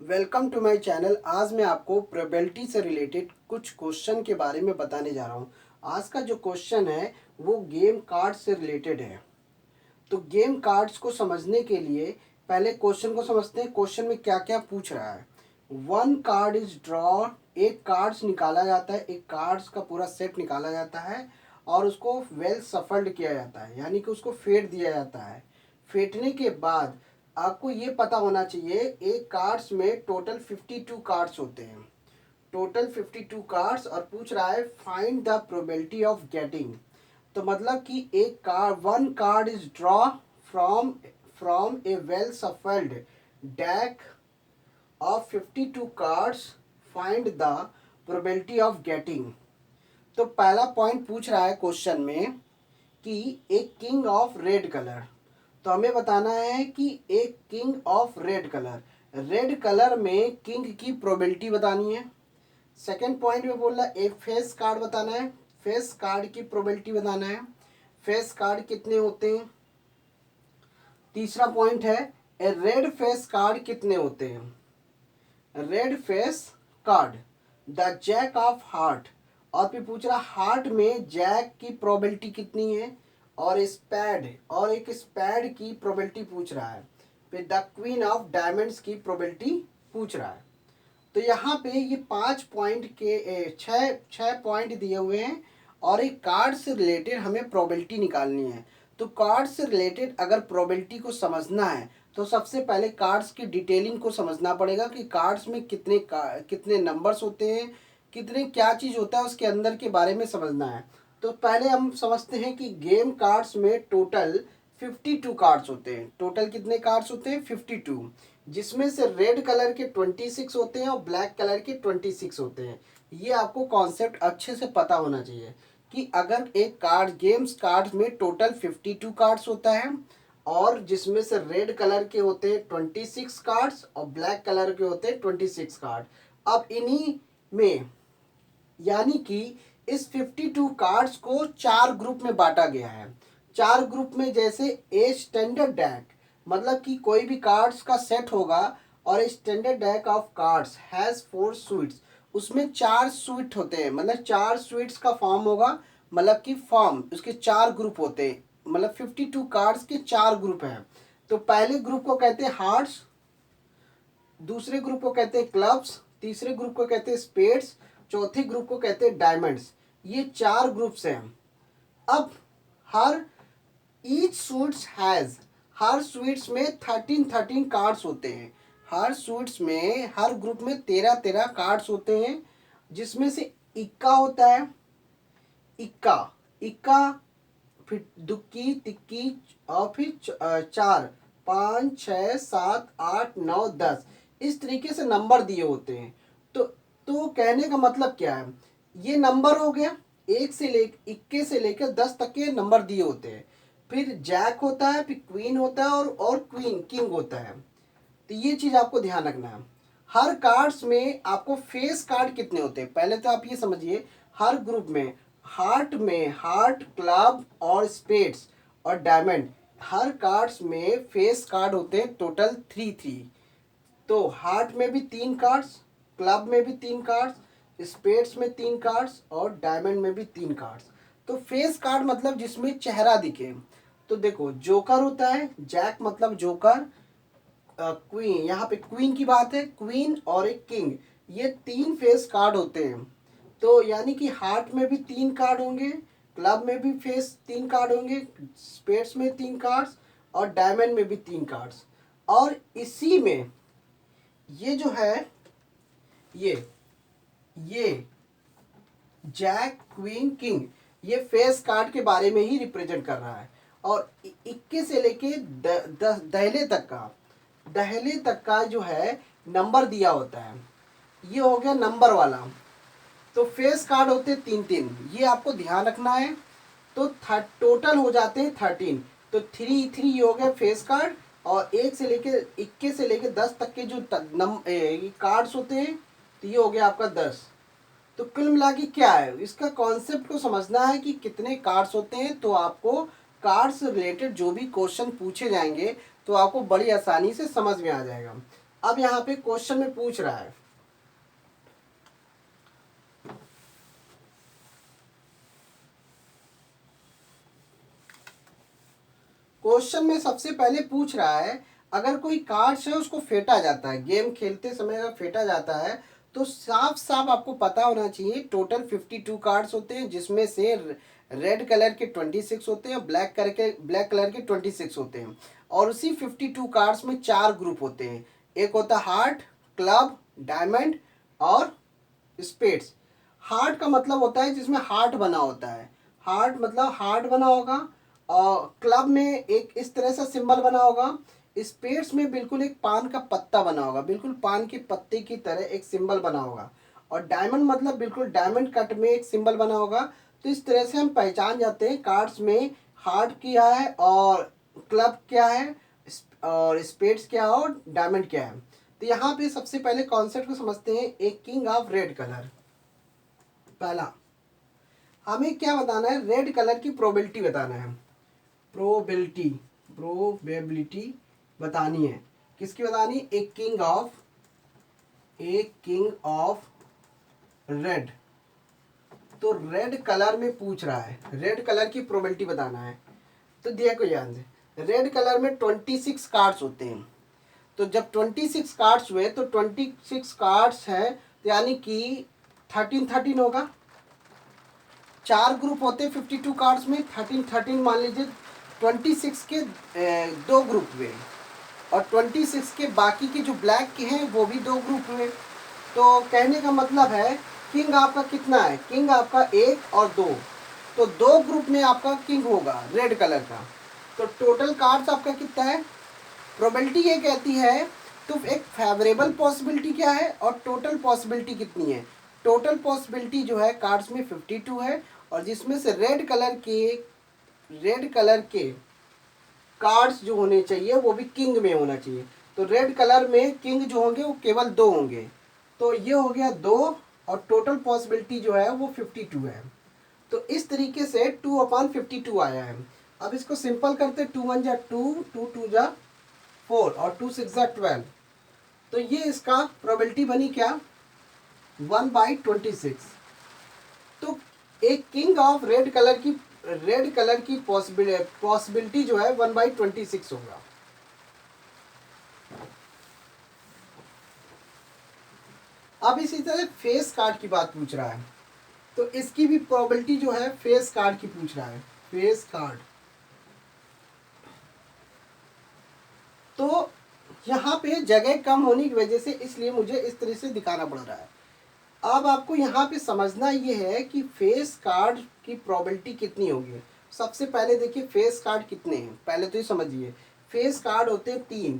Welcome to my channel. आज मैं आपको प्रोबेबिलिटी से रिलेटेड कुछ क्वेश्चन के बारे में बताने जा रहा हूँ। आज का जो क्वेश्चन है वो गेम कार्ड से रिलेटेड है। तो गेम कार्ड्स को समझने के लिए पहले क्वेश्चन को समझते हैं। क्वेश्चन में क्या क्या पूछ रहा है। वन कार्ड इज ड्रॉ, एक कार्ड्स निकाला जाता है, एक कार्ड्स का पूरा सेट निकाला जाता है और उसको वेल सफल्ड किया जाता है, यानी कि उसको फेट दिया जाता है। फेंटने के बाद आपको ये पता होना चाहिए एक कार्ड्स में टोटल 52 कार्ड्स होते हैं। टोटल 52 कार्ड्स और पूछ रहा है find the probability of getting. तो मतलब कि एक card, one card is draw from from A well shuffled deck of 52 cards, find the probability of getting. तो पहला पॉइंट पूछ रहा है क्वेश्चन में कि एक किंग ऑफ रेड कलर। तो हमें बताना है कि एक king of red colour, red colour में किंग की प्रोबेबिलिटी बतानी है। सेकंड पॉइंट में बोल रहा है एक फेस कार्ड बताना है, फेस कार्ड की प्रोबेबिलिटी बताना है, फेस कार्ड कितने होते हैं। तीसरा पॉइंट है ए रेड फेस कार्ड कितने होते हैं। Red face card the jack of heart, और फिर पूछ रहा हार्ट में जैक की प्रोबेबिलिटी कितनी है, और स्पैड, और एक स्पैड की प्रोबेबिलिटी पूछ रहा है। फिर द क्वीन ऑफ डायमंड्स की प्रोबेबिलिटी पूछ रहा है। तो यहाँ पे ये 5 पॉइंट के छः पॉइंट दिए हुए हैं और एक कार्ड से रिलेटेड हमें प्रोबेबिलिटी निकालनी है। तो कार्ड से रिलेटेड अगर प्रोबेबिलिटी को समझना है तो सबसे पहले कार्ड्स की डिटेलिंग को समझना पड़ेगा कि कार्ड्स में कितने नंबर्स होते हैं, कितने क्या चीज़ होता है, उसके अंदर के बारे में समझना है। तो पहले हम समझते हैं कि गेम कार्ड्स में टोटल 52 कार्ड्स होते हैं। टोटल कितने कार्ड्स होते हैं? 52, जिसमें से रेड कलर के 26 होते हैं और ब्लैक कलर के 26 होते हैं। ये आपको कॉन्सेप्ट अच्छे से पता होना चाहिए कि अगर एक कार्ड, गेम्स कार्ड में टोटल 52 कार्ड्स होता है और जिसमें से रेड कलर के होते हैं 26 कार्ड्स और ब्लैक कलर के होते हैं 26 कार्ड। अब इन्हीं में, यानी कि इस 52 कार्ड्स को 4 ग्रुप में बांटा गया है। 4 ग्रुप में, जैसे ए स्टैंडर्ड डेक, मतलब कि कोई भी कार्ड्स का सेट होगा और standard deck of cards has 4 sweets, उसमें 4 स्वीट होते हैं, मतलब 4 स्वीट्स का फॉर्म होगा, मतलब कि फॉर्म उसके 4 ग्रुप होते हैं, मतलब 52 कार्ड्स के 4 ग्रुप हैं। तो पहले ग्रुप को कहते हैं हार्ट्स, दूसरे ग्रुप को कहते हैं क्लब्स, तीसरे ग्रुप को कहते हैं स्पेड्स, चौथे ग्रुप को कहते हैं डायमंड्स। ये 4 ग्रुप्स हैं। अब हर ईच स्वीट्स हैज, हर स्वीट्स में 13 कार्ड्स होते हैं। हर स्वीट्स में, हर ग्रुप में 13 कार्ड्स होते हैं, जिसमें से इक्का होता है। इक्का, इक्का, फिर दुक्की, तिक्की, और फिर चार, 5, 6, 7, 8, 9, 10, इस तरीके से नंबर दिए होते हैं। तो कहने का मतलब क्या है, ये नंबर हो गया, एक से ले, इक्के से लेकर 10 तक के नंबर दिए होते हैं। फिर जैक होता है, फिर क्वीन होता है और क्वीन, किंग होता है। तो ये चीज़ आपको ध्यान रखना है। हर कार्ड्स में आपको फेस कार्ड कितने होते हैं, पहले तो आप ये समझिए। हर ग्रुप में, हार्ट में हार्ट, क्लब और स्पेड्स और डायमंड, हर कार्ड्स में फेस कार्ड होते हैं टोटल 3। तो हार्ट में भी 3 कार्ड्स, क्लब में भी 3 कार्ड्स, स्पेड्स में 3 कार्ड्स और डायमंड में भी 3 कार्ड्स। तो फेस कार्ड मतलब जिसमें चेहरा दिखे। तो देखो जोकर होता है, जैक मतलब जोकर, क्वीन, यहाँ पे क्वीन की बात है, क्वीन और एक किंग, ये 3 फेस कार्ड होते हैं। तो यानी कि हार्ट में भी 3 कार्ड होंगे, क्लब में भी फेस 3 कार्ड होंगे, स्पेड्स में 3 कार्ड्स और डायमंड में भी 3 कार्ड्स। और इसी में ये जो है, ये जैक, क्वीन, किंग, ये फेस कार्ड के बारे में ही रिप्रेजेंट कर रहा है। और 21 से लेके दहले तक का, दहले तक का जो है नंबर दिया होता है। ये हो गया नंबर वाला। तो फेस कार्ड होते 3, ये आपको ध्यान रखना है। तो टोटल हो जाते हैं 13। तो 3 ये हो गया फेस कार्ड, और 1 से लेके 21 से लेके 10 तक के जो कार्ड्स होते हैं, तो ये हो गया आपका 10। तो कुल मिला के क्या है, इसका कॉन्सेप्ट को समझना है कि कितने कार्ड्स होते हैं। तो आपको कार्ड्स से रिलेटेड जो भी क्वेश्चन पूछे जाएंगे तो आपको बड़ी आसानी से समझ में आ जाएगा। अब यहाँ पे क्वेश्चन में पूछ रहा है, क्वेश्चन में सबसे पहले पूछ रहा है अगर कोई कार्ड्स है उसको फेंटा जाता है, गेम खेलते समय अगर फेंटा जाता है तो साफ साफ आपको पता होना चाहिए टोटल 52 कार्ड्स होते हैं, जिसमें से रेड कलर के 26 होते हैं, ब्लैक कलर के 26 होते हैं। और उसी 52 कार्ड्स में 4 ग्रुप होते हैं, एक होता है हार्ट, क्लब, डायमंड और स्पेड्स। हार्ट का मतलब होता है जिसमें हार्ट बना होता है, हार्ट मतलब हार्ट बना होगा। और क्लब में एक इस तरह से सिंबल बना होगा। स्पेड्स में बिल्कुल एक पान का पत्ता बना होगा, बिल्कुल पान के पत्ते की तरह एक सिंबल बना होगा। और डायमंड मतलब बिल्कुल डायमंड कट में एक सिंबल बना होगा। तो इस तरह से हम पहचान जाते हैं कार्ड्स में हार्ट क्या है और क्लब क्या है और स्पेड्स क्या है और डायमंड क्या है। तो यहाँ पे सबसे पहले कॉन्सेप्ट को समझते हैं, एक किंग ऑफ रेड कलर। पहला हमें क्या बताना है, रेड कलर की प्रोबेबिलिटी बताना है, प्रोबेबिलिटी बतानी है। किसकी बतानी, एक किंग ऑफ रेड। तो रेड कलर में पूछ रहा है, रेड कलर की प्रोबेबिलिटी बताना है। तो दिया को ध्यान से, रेड कलर में 26 कार्ड्स होते हैं। तो जब 26 कार्ड्स हुए तो 26 कार्ड्स है, तो यानी कि 13 होगा। 4 ग्रुप होते हैं 52 कार्ड्स में, 13 मान लीजिए। 26 के 2 ग्रुप हुए और 26 के बाकी के जो ब्लैक के हैं वो भी 2 ग्रुप हुए। तो कहने का मतलब है किंग आपका कितना है, किंग आपका 1 और 2, तो 2 ग्रुप में आपका किंग होगा रेड कलर का। तो टोटल कार्ड्स आपका कितना है, प्रोबेबिलिटी ये कहती है। तो एक फेवरेबल पॉसिबिलिटी क्या है और टोटल पॉसिबिलिटी कितनी है। टोटल पॉसिबिलिटी जो है कार्ड्स में 52 है, और जिसमें से रेड कलर के कार्ड्स जो होने चाहिए वो भी किंग में होना चाहिए। तो रेड कलर में किंग जो होंगे वो केवल 2 होंगे। तो ये हो गया 2, और टोटल पॉसिबिलिटी जो है वो 52 है। तो इस तरीके से 2/52 आया है। अब इसको सिंपल करते, 2 1 जा 2, 2 2 जा 4 और 2 6 जा 12। तो ये इसका प्रोबेबिलिटी बनी क्या, 1/26। तो एक किंग ऑफ रेड कलर की पॉसिबिलिटी जो है 1/26 होगा। अब इसी तरह फेस कार्ड की बात पूछ रहा है, तो इसकी भी प्रोबेबिलिटी जो है फेस कार्ड की पूछ रहा है, फेस कार्ड। तो यहाँ पे जगह कम होने की वजह से इसलिए मुझे इस तरह से दिखाना पड़ रहा है। अब आपको यहाँ पे समझना ये है कि फेस कार्ड की प्रोबेबिलिटी कितनी होगी। सबसे पहले देखिए फेस कार्ड कितने हैं, पहले तो ये समझिए। फेस कार्ड होते हैं 3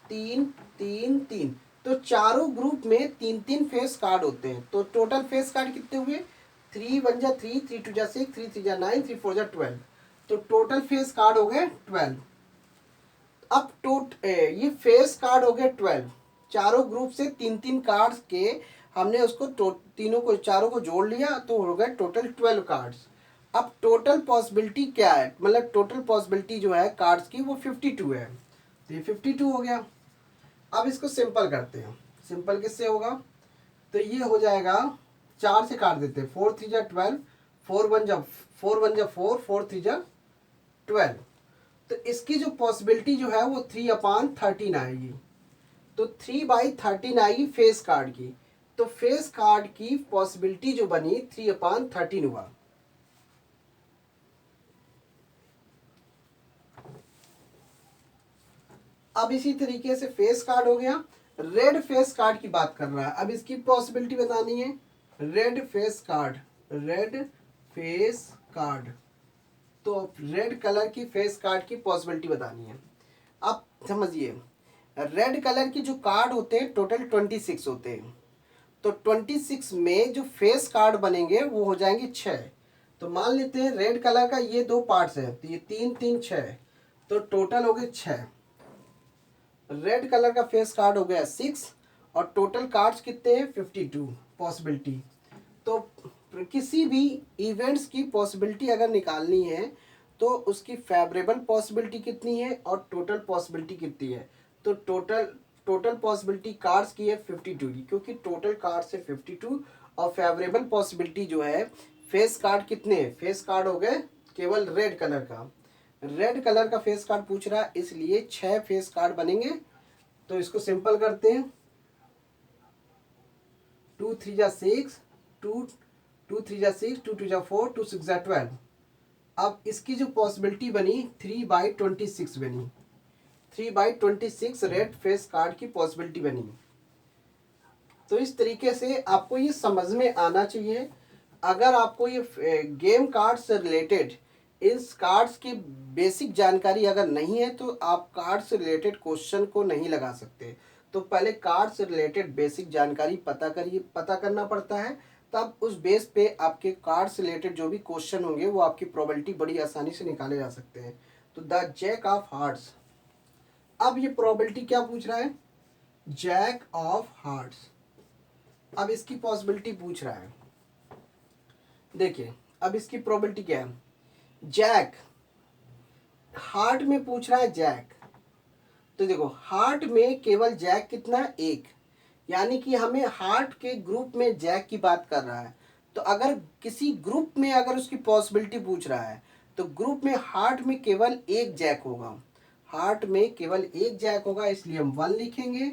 3 3 3। तो चारों ग्रुप में 3 फेस कार्ड होते हैं। तो टोटल फेस कार्ड कितने हुए, 3 1 जा 3, 3 2 जा 6, 3 3 जा 9, 3 4 जा 12। तो टोटल फेस कार्ड हो गए 12। अब ये फेस कार्ड हो गए 12। चारों ग्रुप से 3 कार्ड्स के हमने उसको तीनों को चारों को जोड़ लिया तो हो गए टोटल 12 कार्ड्स। अब टोटल पॉसिबिलिटी क्या है, मतलब टोटल पॉसिबिलिटी जो है कार्ड्स की वो 52 है। तो ये 52 हो गया। अब इसको सिंपल करते हैं, सिंपल किससे होगा, तो ये हो जाएगा 4 से काट देते हैं, 4 3 जा 12, 4 1 जा 4, 4 3 जा 12। तो इसकी जो पॉसिबिलिटी जो है वो 3/13 आएगी। तो 3/13 आएगी फेस कार्ड की। तो फेस कार्ड की पॉसिबिलिटी जो बनी 3/13 हुआ। अब इसी तरीके से फेस कार्ड हो गया। रेड फेस कार्ड की बात कर रहा है, अब इसकी पॉसिबिलिटी बतानी है। रेड फेस कार्ड, तो रेड कलर की फेस कार्ड की पॉसिबिलिटी बतानी है। अब समझिए, रेड कलर की जो कार्ड होते हैं टोटल 26 होते हैं। तो 26 में जो फेस कार्ड बनेंगे वो हो जाएंगे 6। तो मान लेते हैं रेड कलर का ये 2 पार्ट्स हैं, तो ये 3 3 6, तो टोटल हो गए 6। रेड कलर का फेस कार्ड हो गया 6, और टोटल कार्ड्स कितने हैं 52 पॉसिबिलिटी। तो किसी भी इवेंट्स की पॉसिबिलिटी अगर निकालनी है तो उसकी फेवरेबल पॉसिबिलिटी कितनी है और टोटल पॉसिबिलिटी कितनी है। तो टोटल टोटल पॉसिबिलिटी कार्ड्स की है 52 की, क्योंकि टोटल कार्ड्स है 52 और फेवरेबल पॉसिबिलिटी जो है फेस कार्ड कितने हैं, फेस कार्ड हो गए केवल रेड कलर का, रेड कलर का फेस कार्ड पूछ रहा है, इसलिए 6 फेस कार्ड बनेंगे। तो इसको सिंपल करते हैं, 2 3 जा 6, 2 3 जा 6, 2 2 जा 4, 2 6 जा 12। अब इसकी जो पॉसिबिलिटी बनी 3/26 बनी, 3/26 रेड फेस कार्ड की पॉसिबिलिटी बनी। तो इस तरीके से आपको ये समझ में आना चाहिए। अगर आपको ये गेम कार्ड से रिलेटेड इस कार्ड्स की बेसिक जानकारी अगर नहीं है तो आप कार्ड से रिलेटेड क्वेश्चन को नहीं लगा सकते। तो पहले कार्ड से रिलेटेड बेसिक जानकारी पता करिए, पता करना पड़ता है, तब उस बेस पे आपके कार्ड से रिलेटेड जो भी क्वेश्चन होंगे वो आपकी प्रोबेबिलिटी बड़ी आसानी से निकाले जा सकते हैं। तो द जैक ऑफ हार्ट्स, अब ये प्रोबेबिलिटी क्या पूछ रहा है, जैक ऑफ हार्ट्स। अब इसकी पॉसिबिलिटी पूछ रहा है, देखिए अब इसकी प्रोबेबिलिटी क्या है, जैक हार्ट में पूछ रहा है जैक, तो देखो हार्ट में केवल जैक कितना है, एक, यानी कि हमें हार्ट के ग्रुप में जैक की बात कर रहा है। तो अगर किसी ग्रुप में अगर उसकी पॉसिबिलिटी पूछ रहा है तो ग्रुप में हार्ट में केवल एक जैक होगा, हार्ट में केवल एक जैक होगा, इसलिए हम 1 लिखेंगे।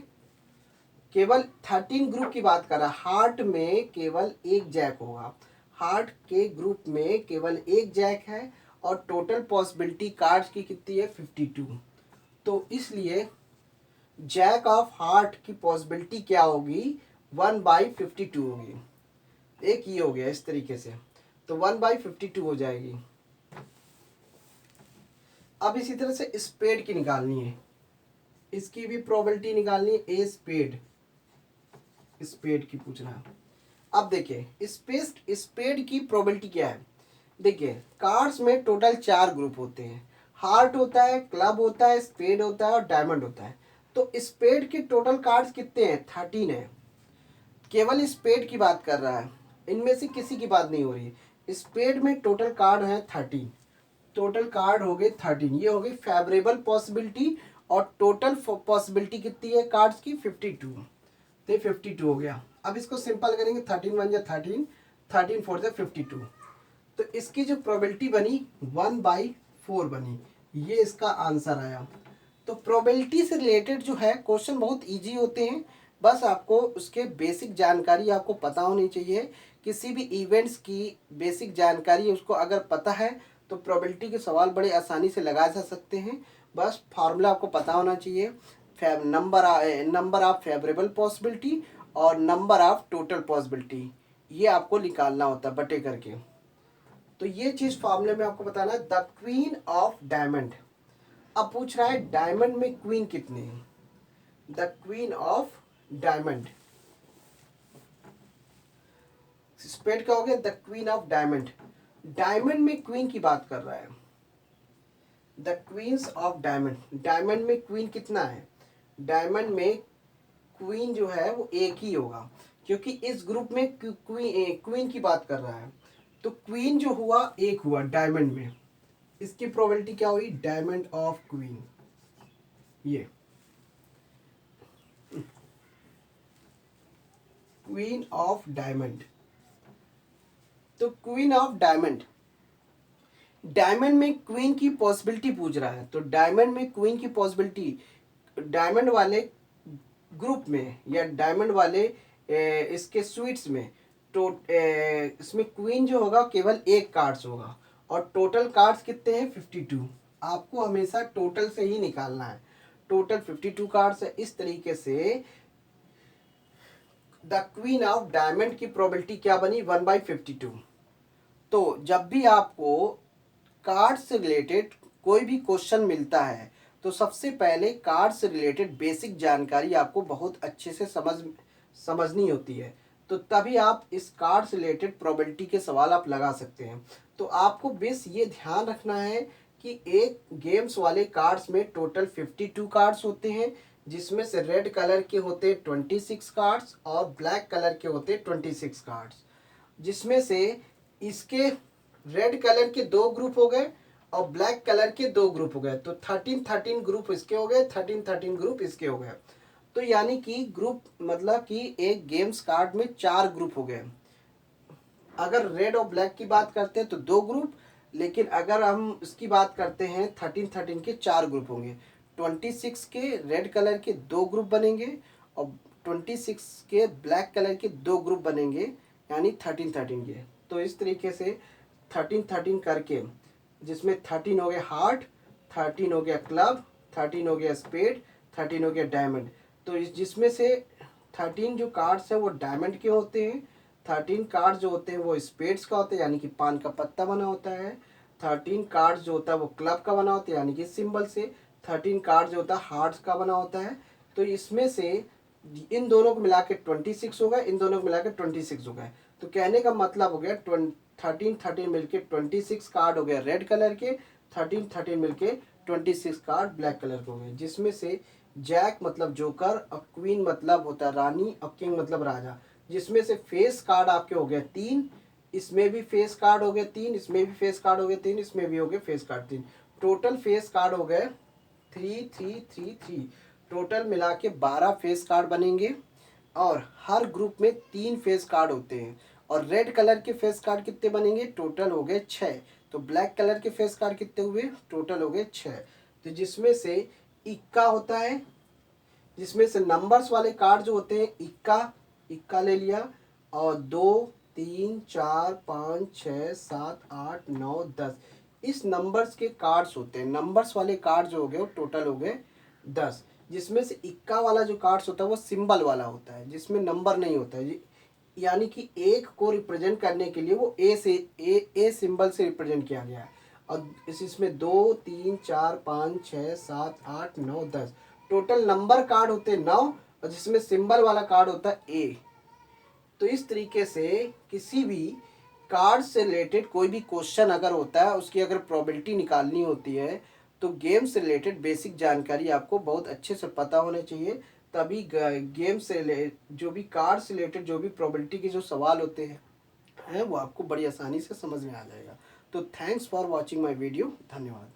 केवल 13 ग्रुप की बात कर रहा है, हार्ट में केवल एक जैक होगा, हार्ट के ग्रुप में केवल एक जैक है और टोटल पॉसिबिलिटी कार्ड्स की कितनी है 52। तो इसलिए जैक ऑफ हार्ट की पॉसिबिलिटी क्या होगी 1/52 होगी। एक ये हो गया इस तरीके से, तो 1/52 हो जाएगी। अब इसी तरह से स्पेड की निकालनी है, इसकी भी प्रोबेबिलिटी निकालनी है, ए स्पेड, स्पेड की पूछ रहा है। अब देखिए स्पेड की प्रोबेबिलिटी क्या है, देखिए कार्ड्स में टोटल 4 ग्रुप होते हैं, हार्ट होता है, क्लब होता है, स्पेड होता है और डायमंड होता है। तो स्पेड के टोटल कार्ड्स कितने हैं, 13 है, केवल स्पेड की बात कर रहा है, इनमें से किसी की बात नहीं हो रही। स्पेड में टोटल कार्ड है 13, टोटल कार्ड हो गए 13, ये हो गई फेवरेबल पॉसिबिलिटी और टोटल पॉसिबिलिटी कितनी है कार्ड्स की 52, तो 52 हो गया। अब इसको सिंपल करेंगे, 13 1 जा 13, 13 4 जा 52, तो इसकी जो प्रोबेबिलिटी बनी 1/4 बनी, ये इसका आंसर आया। तो प्रोबेबिलिटी से रिलेटेड जो है क्वेश्चन बहुत इजी होते हैं, बस आपको उसके बेसिक जानकारी आपको पता होनी चाहिए। किसी भी इवेंट्स की बेसिक जानकारी उसको अगर पता है तो प्रोबेबिलिटी के सवाल बड़े आसानी से लगाए जा सकते हैं। बस फार्मूला आपको पता होना चाहिए, नंबर ऑफ फेवरेबल पॉसिबिलिटी और नंबर ऑफ टोटल पॉसिबिलिटी, ये आपको निकालना होता है बटे करके। तो ये चीज फार्मूले में आपको बताना है। द क्वीन ऑफ डायमंड, अब पूछ रहा है डायमंड में क्वीन कितने हैं, the queen of diamond, spade का हो गया the queen of diamond, diamond में क्वीन की बात कर रहा है, the queens of diamond, diamond में क्वीन कितना है, डायमंड में क्वीन जो है वो एक ही होगा, क्योंकि इस ग्रुप में क्वीन की बात कर रहा है। तो क्वीन जो हुआ एक हुआ डायमंड में, इसकी प्रोबेबिलिटी क्या हुई, डायमंड ऑफ क्वीन, ये क्वीन ऑफ डायमंड। तो क्वीन ऑफ डायमंड, डायमंड में क्वीन की पॉसिबिलिटी पूछ रहा है, तो डायमंड में क्वीन की पॉसिबिलिटी डायमंड वाले ग्रुप में या डायमंड वाले इसके स्वीट्स में, तो इसमें क्वीन जो होगा केवल एक कार्ड्स होगा और टोटल कार्ड्स कितने हैं 52। आपको हमेशा टोटल से ही निकालना है, टोटल 52 कार्ड्स है। इस तरीके से द क्वीन ऑफ डायमंड की प्रोबेबिलिटी क्या बनी 1/52। तो जब भी आपको कार्ड से रिलेटेड कोई भी क्वेश्चन मिलता है तो सबसे पहले कार्ड से रिलेटेड बेसिक जानकारी आपको बहुत अच्छे से समझनी होती है, तो तभी आप इस कार्ड से रिलेटेड प्रोबेबिलिटी के सवाल आप लगा सकते हैं। तो आपको बस ये ध्यान रखना है कि एक गेम्स वाले कार्ड्स में टोटल 52 कार्ड्स होते हैं, जिसमें से रेड कलर के होते 26 कार्ड्स और ब्लैक कलर के होते 26 कार्ड्स, जिसमें से इसके रेड कलर के 2 ग्रुप हो गए और ब्लैक कलर के 2 ग्रुप हो गए, तो 13 13 ग्रुप इसके हो गए, 13 13 ग्रुप इसके हो गए। तो यानी कि ग्रुप मतलब कि एक गेम्स कार्ड में 4 ग्रुप हो गए। अगर रेड और ब्लैक की बात करते हैं तो 2 ग्रुप, लेकिन अगर हम इसकी बात करते हैं 13 के 4 ग्रुप होंगे। 26 के रेड कलर के 2 ग्रुप बनेंगे और 26 के ब्लैक कलर के 2 ग्रुप बनेंगे, यानी 13 के। तो इस तरीके से 13 करके, जिसमें 13 हो गए हार्ट, 13 हो गया क्लब, 13 हो गया स्पेड, 13 हो गया डायमंड। तो इस जिसमें से 13 जो कार्ड्स हैं वो डायमंड के होते हैं, 13 कार्ड्स जो होते हैं वो स्पेड्स का होता है यानी कि पान का पत्ता बना होता है, 13 कार्ड्स जो होता है वो क्लब का बना होता है यानी कि सिंबल से, 13 कार्ड्स जो होता है हार्ट्स का बना होता है। तो इसमें से इन दोनों को मिला के 26 होगा, इन दोनों को मिला के 26 हो गए। तो कहने का मतलब हो गया 13 मिलके 26 कार्ड हो गए रेड कलर के, 13 मिलके 26 कार्ड ब्लैक कलर के हो गए, जिसमें से जैक मतलब जोकर और क्वीन मतलब होता है रानी और किंग मतलब राजा, जिसमें से फेस कार्ड आपके हो गए 3, इसमें भी फेस कार्ड हो गए 3, इसमें भी फेस कार्ड हो गए 3, इसमें भी हो गए face card 3। Total face card हो गए 3 टोटल मिला के 12 फेस कार्ड बनेंगे और हर ग्रुप में 3 फेस कार्ड होते हैं। और रेड कलर के फेस कार्ड कितने बनेंगे, टोटल हो गए 6। तो ब्लैक कलर के फेस कार्ड कितने हुए, टोटल हो गए 6। तो जिसमें से इक्का होता है, जिसमें से नंबर्स वाले कार्ड जो होते हैं इक्का, इक्का ले लिया, और 2 3 4 5 6 7 8 9 10 इस नंबर्स के कार्ड्स होते हैं। नंबर्स वाले कार्ड जो हो गए वो टोटल हो गए 10, जिसमें से इक्का वाला जो कार्ड्स होता है वो सिंबल वाला होता है जिसमें नंबर नहीं होता है, यानी कि एक को रिप्रेजेंट करने के लिए वो ए सिंबल से रिप्रेजेंट किया गया है। और इसमें 2 3 4 5 6 7 8 9 10 टोटल नंबर कार्ड होते हैं 9, और जिसमें सिंबल वाला कार्ड होता है ए। तो इस तरीके से किसी भी कार्ड से रिलेटेड कोई भी क्वेश्चन अगर होता है, उसकी अगर प्रोबेबिलिटी निकालनी होती है, तो गेम से रिलेटेड बेसिक जानकारी आपको बहुत अच्छे से पता होना चाहिए। तभी गेम से जो भी कार्ड से रिलेटेड जो भी प्रोबेबिलिटी के जो सवाल होते हैं वो आपको बड़ी आसानी से समझ में आ जाएगा। तो thanks for watching my video, धन्यवाद।